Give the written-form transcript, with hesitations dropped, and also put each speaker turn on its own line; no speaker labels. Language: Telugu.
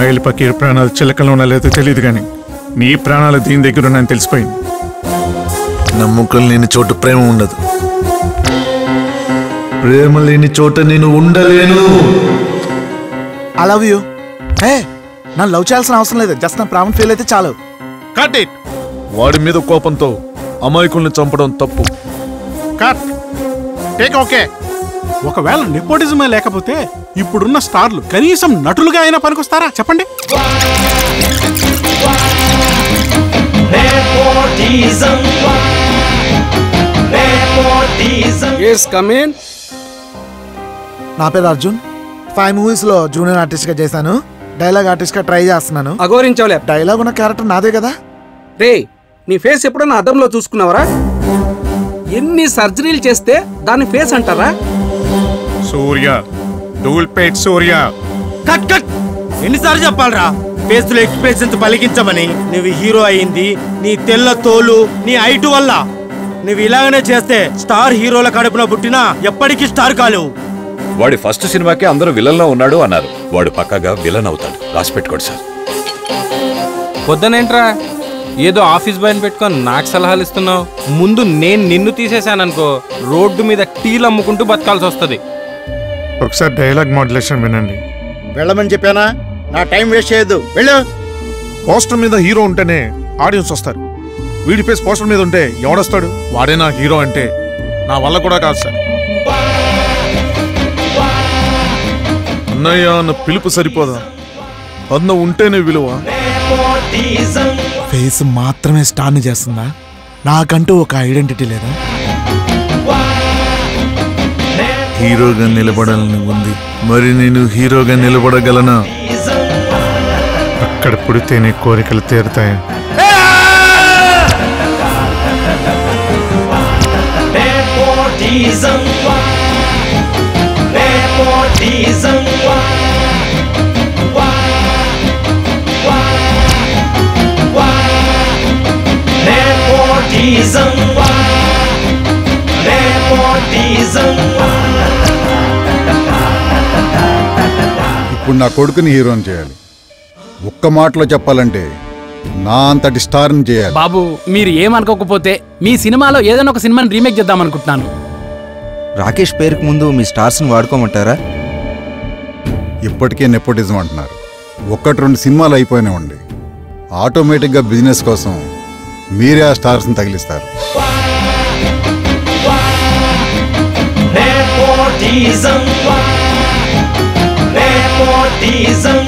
స్టైల్ పకీర్ ప్రాణాలు చిలకలో ఉన్నా లేదో తెలియదు కానీ నీ ప్రాణాలు దీని దగ్గర ఉన్నాయని తెలిసిపోయింది.
నమ్మకం లేని చోట ప్రేమ ఉండదు, ప్రేమ లేని చోట నేను ఉండలేను.
I love you. హే, నన్ను లవ్ చేయాల్సిన అవసరం లేదు, జస్ట్ నా ప్రాణం ఫీల్ అయితే చాలు.
Cut it. వాడి మీద కోపంతో అమాయకుల్ని చంపడం తప్పు.
కట్. Take okay.
ఒకవేళ నెపోటిజమే లేకపోతే ఇప్పుడున్న స్టార్లు కనీసం నటులుగా అయినా పనికొస్తారా చెప్పండి?
నా పేరు అర్జున్. 5 movies లో జూనియర్ ఆర్టిస్ట్ గా చేశాను, డైలాగ్ ఆర్టిస్ట్ గా ట్రై చేస్తున్నాను.
అగోరించవలే,
డైలాగ్ ఉన్న క్యారెక్టర్ నాదే కదా.
రే నీ ఫేస్ ఎప్పుడన్నా అద్దంలో చూసుకున్నావరా? ఎన్ని సర్జరీలు చేస్తే దాని ఫేస్ అంటారా?
సూర్య, డూల్పేట్ సూర్య.
Cut cut. ఎన్నిసార్లు చెప్పాలరా ఫేస్ లో ఎక్స్ప్రెషన్స్ పలికించమని? నువ్వు హీరో అయింది నీ తెల్ల తోలు, నీ హైట్ వల్ల. నువ్వు ఇలాగనే చేస్తే స్టార్ హీరోల కడుపున పుట్టినా ఎప్పటికీ స్టార్ కాలేవు.
వాడి ఫస్ట్ సినిమాకే అందరూ విలన్లో ఉన్నాడు అన్నారు. వాడు పక్కాగా విలన్ అవుతాడు, రాసి పెట్టుకోండి సార్.
పొద్దునేంట్రా ఏదో ఆఫీస్ బాయ్ని పెట్టుకొని నాకు సలహాలు ఇస్తున్నావు? ముందు నేను నిన్ను తీసేశాననుకో, రోడ్డు మీద టీలు అమ్ముకుంటూ బతకాల్సి వస్తుంది.
ఒకసారి డైలాగ్ మాడ్యులేషన్ వినండి.
వెళ్ళమని చెప్పానా? నా టైం వేస్ట్ చేయొద్దు, వెళ్ళు.
పోస్టర్ మీద హీరో ఉంటేనే ఆడియన్స్ వస్తారు. వీడి ఫేస్ పోస్టర్ మీద ఉంటే ఎవడొస్తాడు? వాడే నా హీరో అంటే నా వల్ల కూడా కాదు సార్. అన్నయ్య అన్న పిలుపు సరిపోదా? అన్న ఉంటేనే విలువ.
ఫేస్ మాత్రమే స్టార్ ని చేస్తుందా? నాకంటూ ఒక ఐడెంటిటీ లేదా?
హీరోగా నిలబడాలని ఉంది, మరి నేను హీరోగా నిలబడగలనా?
అక్కడ పుడితేనే కోరికలు తీరుతాయి.
ఇప్పుడు నా కొడుకుని హీరోని చేయాలి. ఒక్క మాటలో చెప్పాలంటే నా అంతటి స్టార్ని చేయాలి.
బాబు మీరు ఏమనుకోకపోతే మీ సినిమాలో ఏదైనా ఒక సినిమాని రీమేక్ చేద్దాం అనుకుంటున్నాను.
రాకేష్ పేరుకు ముందు మీ స్టార్స్ని వాడుకోమంటారా?
ఇప్పటికే నెపోటిజం అంటున్నారు. 1-2 సినిమాలు అయిపోయినా ఉండి ఆటోమేటిక్గా బిజినెస్ కోసం మీరే ఆ స్టార్స్ని తగిలిస్తారు.
Nepotism.